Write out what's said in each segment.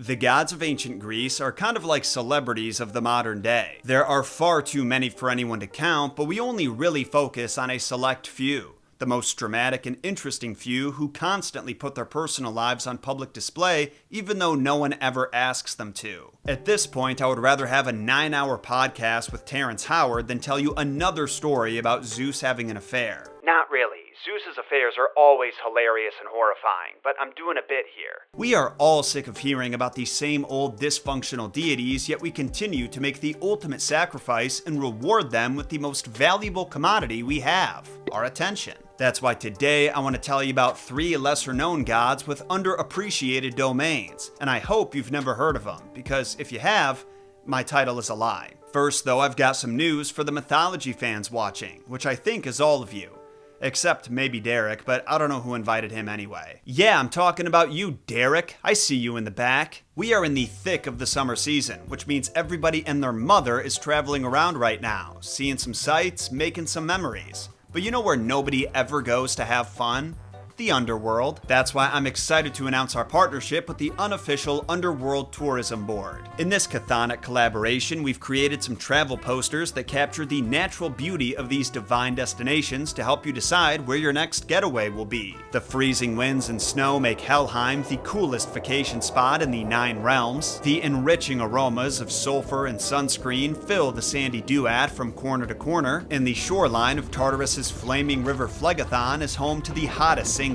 The gods of ancient Greece are kind of like celebrities of the modern day. There are far too many for anyone to count, but we only really focus on a select few. The most dramatic and interesting few who constantly put their personal lives on public display even though no one ever asks them to. At this point, I would rather have a 9-hour podcast with Terrence Howard than tell you another story about Zeus having an affair. Not really. Zeus's affairs are always hilarious and horrifying, but I'm doing a bit here. We are all sick of hearing about these same old dysfunctional deities, yet we continue to make the ultimate sacrifice and reward them with the most valuable commodity we have, our attention. That's why today I want to tell you about 3 lesser-known gods with underappreciated domains, and I hope you've never heard of them, because if you have, my title is a lie. First, though, I've got some news for the Mythology fans watching, which I think is all of you. Except maybe Derek, but I don't know who invited him anyway. Yeah, I'm talking about you, Derek. I see you in the back. We are in the thick of the summer season, which means everybody and their mother is traveling around right now, seeing some sights, making some memories. But you know where nobody ever goes to have fun? The Underworld. That's why I'm excited to announce our partnership with the unofficial Underworld Tourism Board. In this chthonic collaboration, we've created some travel posters that capture the natural beauty of these divine destinations to help you decide where your next getaway will be. The freezing winds and snow make Helheim the coolest vacation spot in the 9 realms. The enriching aromas of sulfur and sunscreen fill the sandy duat from corner to corner, and the shoreline of Tartarus's flaming river Phlegethon is home to the hottest singles.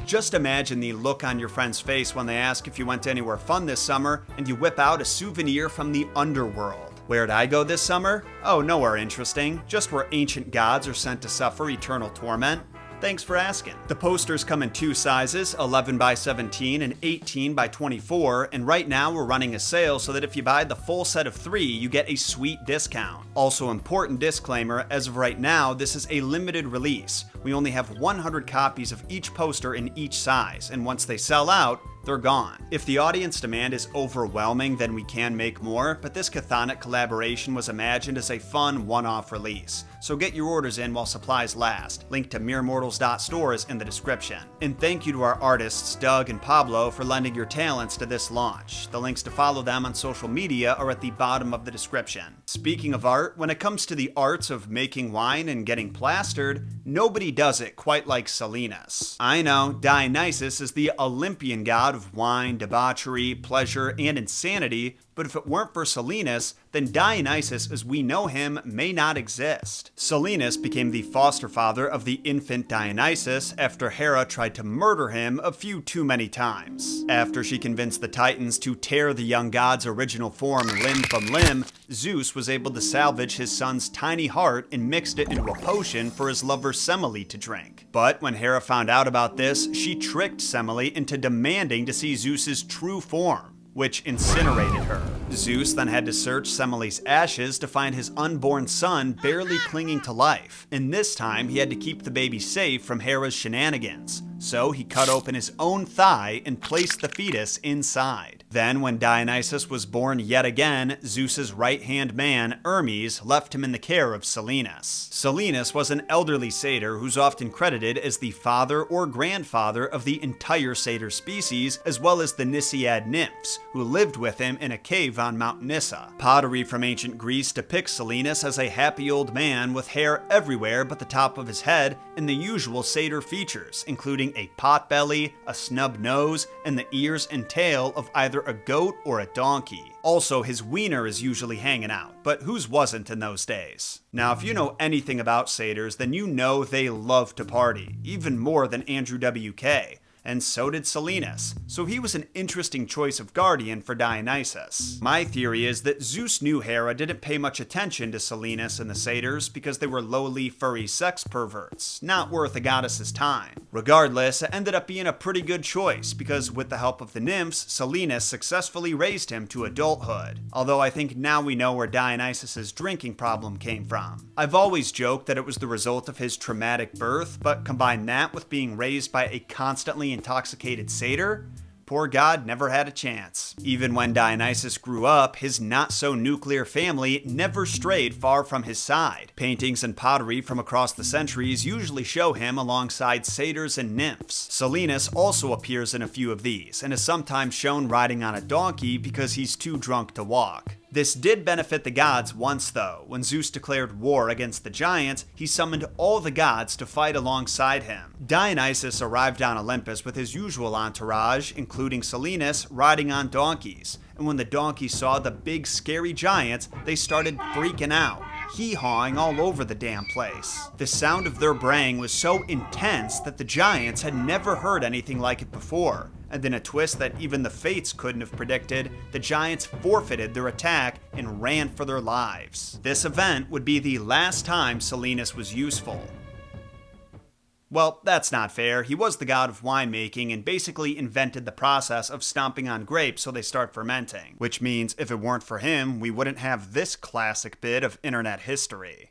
Just imagine the look on your friend's face when they ask if you went anywhere fun this summer and you whip out a souvenir from the underworld. Where'd I go this summer? Oh, nowhere interesting, just where ancient gods are sent to suffer eternal torment. Thanks for asking. The posters come in 2 sizes, 11 by 17 and 18 by 24, and right now we're running a sale so that if you buy the full set of 3, you get a sweet discount. Also, important disclaimer, as of right now, this is a limited release. We only have 100 copies of each poster in each size, and once they sell out, they're gone. If the audience demand is overwhelming, then we can make more, but this chthonic collaboration was imagined as a fun one-off release. So get your orders in while supplies last. Link to meremortals.store is in the description. And thank you to our artists Doug and Pablo for lending your talents to this launch. The links to follow them on social media are at the bottom of the description. Speaking of art, when it comes to the arts of making wine and getting plastered, nobody does it quite like Silenus. I know, Dionysus is the Olympian god of wine, debauchery, pleasure, and insanity, but if it weren't for Silenus, then Dionysus as we know him may not exist. Silenus became the foster father of the infant Dionysus after Hera tried to murder him a few too many times. After she convinced the Titans to tear the young god's original form limb from limb, Zeus was able to salvage his son's tiny heart and mixed it into a potion for his lover Semele to drink. But when Hera found out about this, she tricked Semele into demanding to see Zeus's true form, which incinerated her. Zeus then had to search Semele's ashes to find his unborn son barely clinging to life, and this time he had to keep the baby safe from Hera's shenanigans. So he cut open his own thigh and placed the fetus inside. Then, when Dionysus was born yet again, Zeus's right-hand man, Hermes, left him in the care of Silenus. Silenus was an elderly satyr who's often credited as the father or grandfather of the entire satyr species, as well as the Nisiad nymphs, who lived with him in a cave on Mount Nysa. Pottery from ancient Greece depicts Silenus as a happy old man with hair everywhere but the top of his head and the usual satyr features, including a potbelly, a snub nose, and the ears and tail of either a goat or a donkey. Also, his wiener is usually hanging out, but whose wasn't in those days? Now, if you know anything about satyrs, then you know they love to party, even more than Andrew WK. And so did Silenus, so he was an interesting choice of guardian for Dionysus. My theory is that Zeus knew Hera didn't pay much attention to Silenus and the satyrs because they were lowly, furry sex perverts, not worth a goddess's time. Regardless, it ended up being a pretty good choice because with the help of the nymphs, Silenus successfully raised him to adulthood, although I think now we know where Dionysus's drinking problem came from. I've always joked that it was the result of his traumatic birth, but combine that with being raised by a constantly intoxicated satyr, poor god never had a chance. Even when Dionysus grew up, his not-so-nuclear family never strayed far from his side. Paintings and pottery from across the centuries usually show him alongside satyrs and nymphs. Silenus also appears in a few of these, and is sometimes shown riding on a donkey because he's too drunk to walk. This did benefit the gods once though. When Zeus declared war against the giants, he summoned all the gods to fight alongside him. Dionysus arrived on Olympus with his usual entourage, including Silenus, riding on donkeys. And when the donkeys saw the big scary giants, they started freaking out, hee-hawing all over the damn place. The sound of their braying was so intense that the giants had never heard anything like it before. And in a twist that even the fates couldn't have predicted, the giants forfeited their attack and ran for their lives. This event would be the last time Silenus was useful. Well, that's not fair. He was the god of winemaking and basically invented the process of stomping on grapes so they start fermenting. Which means if it weren't for him, we wouldn't have this classic bit of internet history.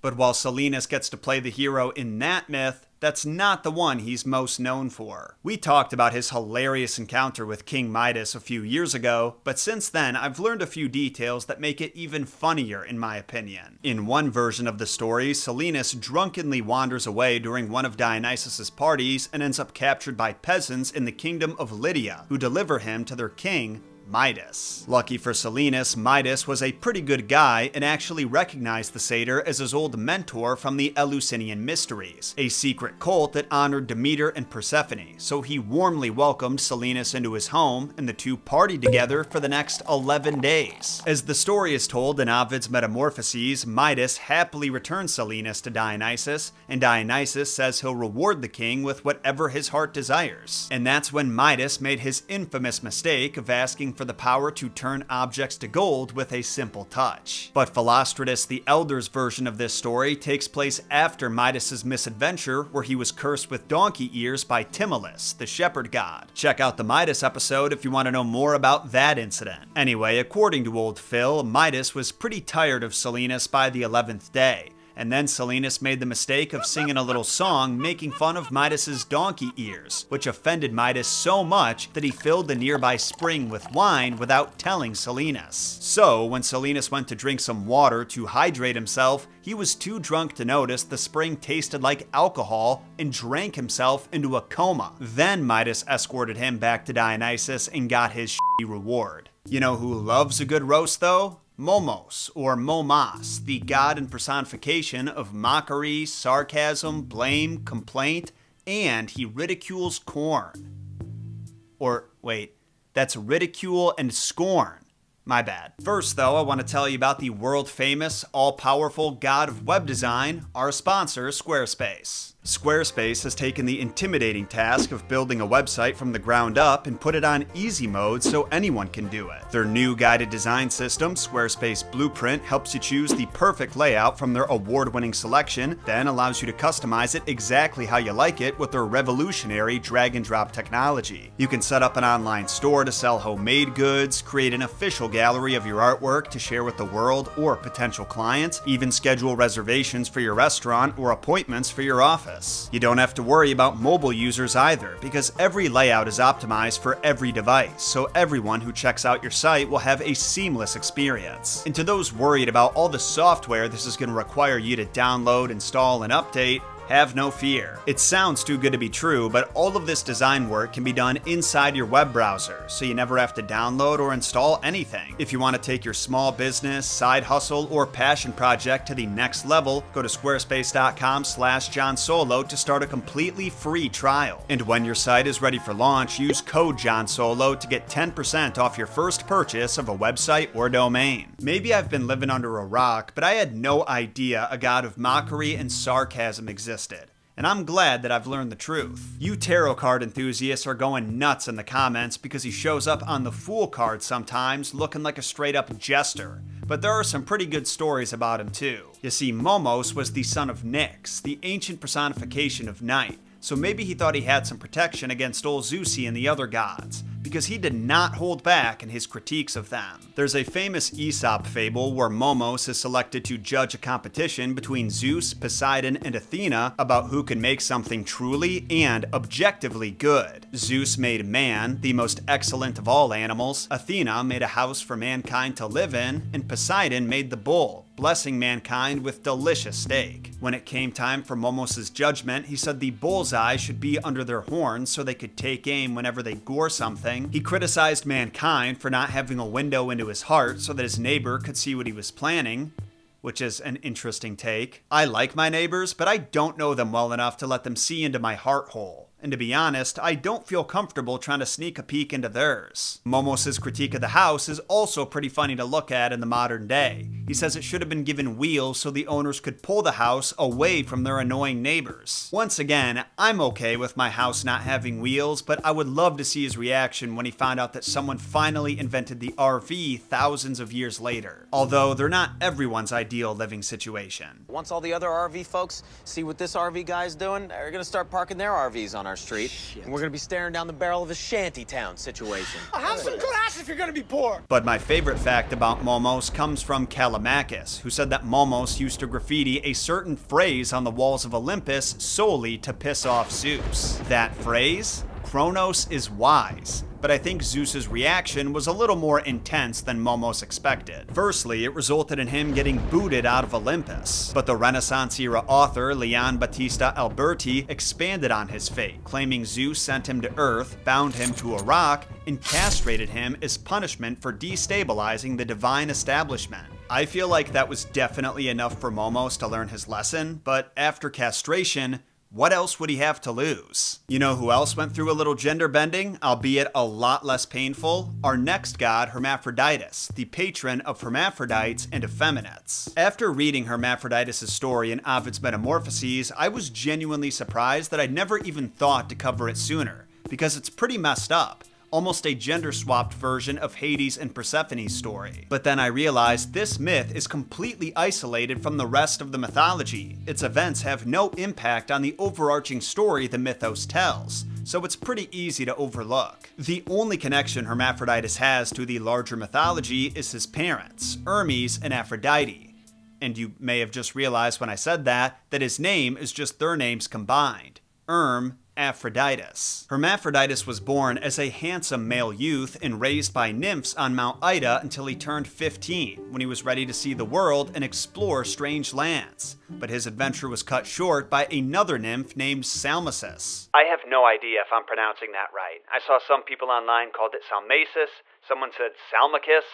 But while Silenus gets to play the hero in that myth, that's not the one he's most known for. We talked about his hilarious encounter with King Midas a few years ago, but since then I've learned a few details that make it even funnier in my opinion. In one version of the story, Silenus drunkenly wanders away during one of Dionysus' parties and ends up captured by peasants in the kingdom of Lydia, who deliver him to their king, Midas. Lucky for Silenus, Midas was a pretty good guy and actually recognized the satyr as his old mentor from the Eleusinian Mysteries, a secret cult that honored Demeter and Persephone, so he warmly welcomed Silenus into his home, and the two partied together for the next 11 days. As the story is told in Ovid's Metamorphoses, Midas happily returns Silenus to Dionysus, and Dionysus says he'll reward the king with whatever his heart desires. And that's when Midas made his infamous mistake of asking for the power to turn objects to gold with a simple touch. But Philostratus the Elder's version of this story takes place after Midas's misadventure, where he was cursed with donkey ears by Timolus, the shepherd god. Check out the Midas episode if you want to know more about that incident. Anyway, according to old Phil, Midas was pretty tired of Silenus by the 11th day. And then Silenus made the mistake of singing a little song making fun of Midas's donkey ears, which offended Midas so much that he filled the nearby spring with wine without telling Silenus. So, when Silenus went to drink some water to hydrate himself, he was too drunk to notice the spring tasted like alcohol and drank himself into a coma. Then Midas escorted him back to Dionysus and got his shitty reward. You know who loves a good roast though? Momos, or Momos, the god and personification of mockery, sarcasm, blame, complaint, and he ridicules corn. Or, wait, that's ridicule and scorn. My bad. First, though, I want to tell you about the world-famous, all-powerful god of web design, our sponsor, Squarespace. Squarespace has taken the intimidating task of building a website from the ground up and put it on easy mode so anyone can do it. Their new guided design system, Squarespace Blueprint, helps you choose the perfect layout from their award-winning selection, then allows you to customize it exactly how you like it with their revolutionary drag-and-drop technology. You can set up an online store to sell homemade goods, create an official gallery of your artwork to share with the world or potential clients, even schedule reservations for your restaurant or appointments for your office. You don't have to worry about mobile users either, because every layout is optimized for every device, so everyone who checks out your site will have a seamless experience. And to those worried about all the software this is going to require you to download, install, and update, have no fear. It sounds too good to be true, but all of this design work can be done inside your web browser, so you never have to download or install anything. If you want to take your small business, side hustle, or passion project to the next level, go to squarespace.com/JohnSolo to start a completely free trial. And when your site is ready for launch, use code JohnSolo to get 10% off your first purchase of a website or domain. Maybe I've been living under a rock, but I had no idea a god of mockery and sarcasm existed. And I'm glad that I've learned the truth. You tarot card enthusiasts are going nuts in the comments because he shows up on the Fool card sometimes looking like a straight up jester. But there are some pretty good stories about him too. You see, Momos was the son of Nyx, the ancient personification of night. So maybe he thought he had some protection against old Zeus and the other gods, because he did not hold back in his critiques of them. There's a famous Aesop fable where Momos is selected to judge a competition between Zeus, Poseidon, and Athena about who can make something truly and objectively good. Zeus made man, the most excellent of all animals, Athena made a house for mankind to live in, and Poseidon made the bull, blessing mankind with delicious steak. When it came time for Momos' judgment, he said the bull's eyes should be under their horns so they could take aim whenever they gore something. He criticized mankind for not having a window into his heart so that his neighbor could see what he was planning, which is an interesting take. I like my neighbors, but I don't know them well enough to let them see into my heart hole. And to be honest, I don't feel comfortable trying to sneak a peek into theirs. Momos' critique of the house is also pretty funny to look at in the modern day. He says it should have been given wheels so the owners could pull the house away from their annoying neighbors. Once again, I'm okay with my house not having wheels, but I would love to see his reaction when he found out that someone finally invented the RV thousands of years later. Although they're not everyone's ideal living situation. Once all the other RV folks see what this RV guy's doing, they're gonna start parking their RVs on our street, and we're gonna be staring down the barrel of a shantytown situation. Have some class if you're gonna be poor. But my favorite fact about Momos comes from Callimachus, who said that Momos used to graffiti a certain phrase on the walls of Olympus solely to piss off Zeus. That phrase? Kronos is wise. But I think Zeus's reaction was a little more intense than Momos expected. Firstly, it resulted in him getting booted out of Olympus. But the Renaissance-era author Leon Battista Alberti expanded on his fate, claiming Zeus sent him to Earth, bound him to a rock, and castrated him as punishment for destabilizing the divine establishment. I feel like that was definitely enough for Momos to learn his lesson, but after castration, what else would he have to lose? You know who else went through a little gender bending, albeit a lot less painful? Our next god, Hermaphroditus, the patron of hermaphrodites and effeminates. After reading Hermaphroditus' story in Ovid's Metamorphoses, I was genuinely surprised that I'd never even thought to cover it sooner, because it's pretty messed up. Almost a gender-swapped version of Hades and Persephone's story. But then I realized this myth is completely isolated from the rest of the mythology. Its events have no impact on the overarching story the mythos tells, so it's pretty easy to overlook. The only connection Hermaphroditus has to the larger mythology is his parents, Hermes and Aphrodite. And you may have just realized when I said that his name is just their names combined. Aphroditus. Hermaphroditus was born as a handsome male youth and raised by nymphs on Mount Ida until he turned 15, when he was ready to see the world and explore strange lands. But his adventure was cut short by another nymph named Salmacis. I have no idea if I'm pronouncing that right. I saw some people online called it Salmacis, someone said Salmachus.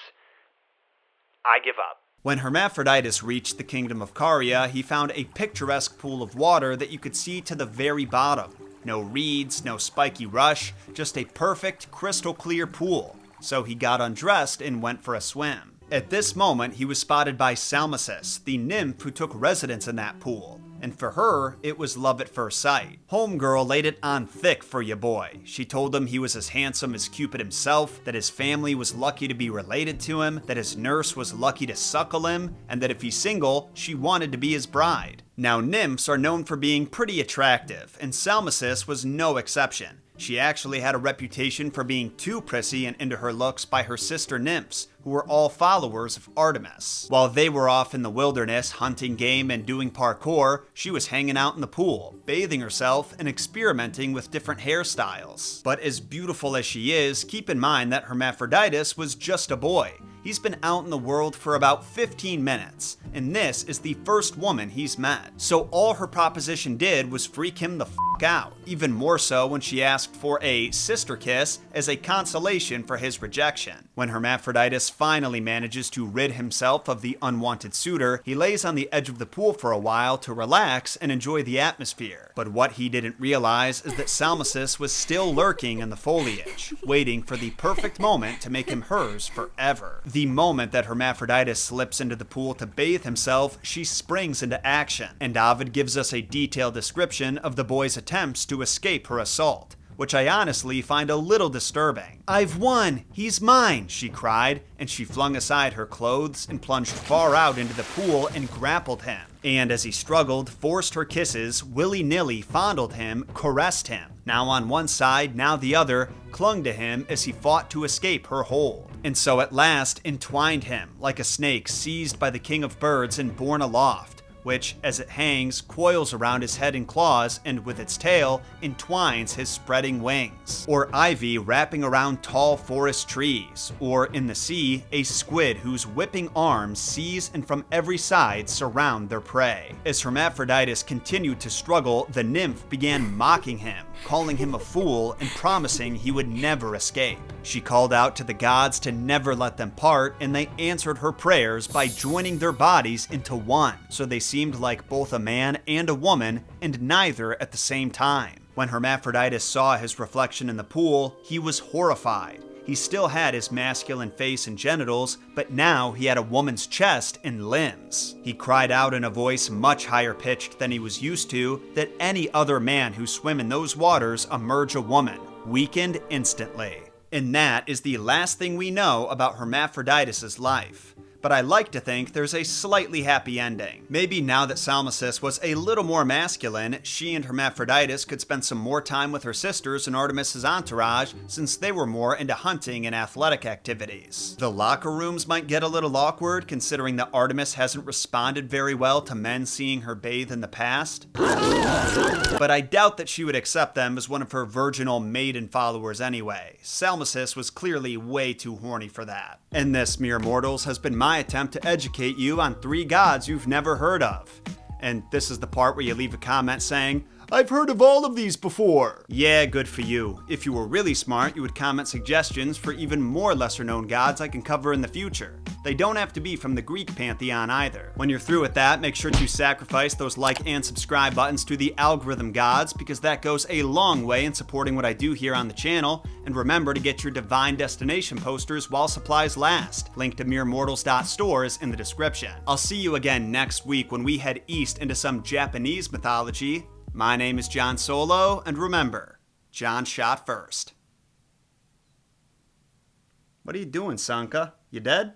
I give up. When Hermaphroditus reached the kingdom of Caria, he found a picturesque pool of water that you could see to the very bottom. No reeds, no spiky rush, just a perfect, crystal clear pool. So he got undressed and went for a swim. At this moment, he was spotted by Salmacis, the nymph who took residence in that pool. And for her, it was love at first sight. Homegirl laid it on thick for ya boy. She told him he was as handsome as Cupid himself, that his family was lucky to be related to him, that his nurse was lucky to suckle him, and that if he's single, she wanted to be his bride. Now, nymphs are known for being pretty attractive, and Salmacis was no exception. She actually had a reputation for being too prissy and into her looks by her sister nymphs, who were all followers of Artemis. While they were off in the wilderness hunting game and doing parkour, she was hanging out in the pool, bathing herself and experimenting with different hairstyles. But as beautiful as she is, keep in mind that Hermaphroditus was just a boy. He's been out in the world for about 15 minutes, and this is the first woman he's met. So all her proposition did was freak him the f*** out. Even more so when she asked for a sister kiss as a consolation for his rejection. When Hermaphroditus finally manages to rid himself of the unwanted suitor, he lays on the edge of the pool for a while to relax and enjoy the atmosphere. But what he didn't realize is that Salmacis was still lurking in the foliage, waiting for the perfect moment to make him hers forever. The moment that Hermaphroditus slips into the pool to bathe himself, she springs into action, and Ovid gives us a detailed description of the boy's attempts to escape her assault, which I honestly find a little disturbing. "I've won! He's mine!" she cried, and she flung aside her clothes and plunged far out into the pool and grappled him. and as he struggled, forced her kisses, willy-nilly fondled him, caressed him. Now on one side, now the other, clung to him as he fought to escape her hold. And so at last entwined him, like a snake seized by the king of birds and borne aloft, which, as it hangs, coils around his head and claws, and with its tail, entwines his spreading wings. Or ivy wrapping around tall forest trees. Or, in the sea, a squid whose whipping arms seize and from every side surround their prey. As Hermaphroditus continued to struggle, the nymph began mocking him, calling him a fool and promising he would never escape. She called out to the gods to never let them part, and they answered her prayers by joining their bodies into one, so they seemed like both a man and a woman, and neither at the same time. When Hermaphroditus saw his reflection in the pool, he was horrified. He still had his masculine face and genitals, but now he had a woman's chest and limbs. He cried out in a voice much higher pitched than he was used to that any other man who swam in those waters emerge a woman, weakened instantly. And that is the last thing we know about Hermaphroditus' life. But I like to think there's a slightly happy ending. Maybe now that Salmacis was a little more masculine, she and Hermaphroditus could spend some more time with her sisters and Artemis's entourage, since they were more into hunting and athletic activities. The locker rooms might get a little awkward, considering that Artemis hasn't responded very well to men seeing her bathe in the past. But I doubt that she would accept them as one of her virginal maiden followers anyway. Salmacis was clearly way too horny for that. And this, mere mortals, has been my attempt to educate you on 3 gods you've never heard of. And this is the part where you leave a comment saying, "I've heard of all of these before." Yeah, good for you. If you were really smart, you would comment suggestions for even more lesser-known gods I can cover in the future. They don't have to be from the Greek pantheon either. When you're through with that, make sure to sacrifice those like and subscribe buttons to the algorithm gods, because that goes a long way in supporting what I do here on the channel. And remember to get your Divine Destination posters while supplies last. Link to meremortals.store is in the description. I'll see you again next week when we head east into some Japanese mythology. My name is John Solo, and remember, John shot first. What are you doing, Sanka? You dead?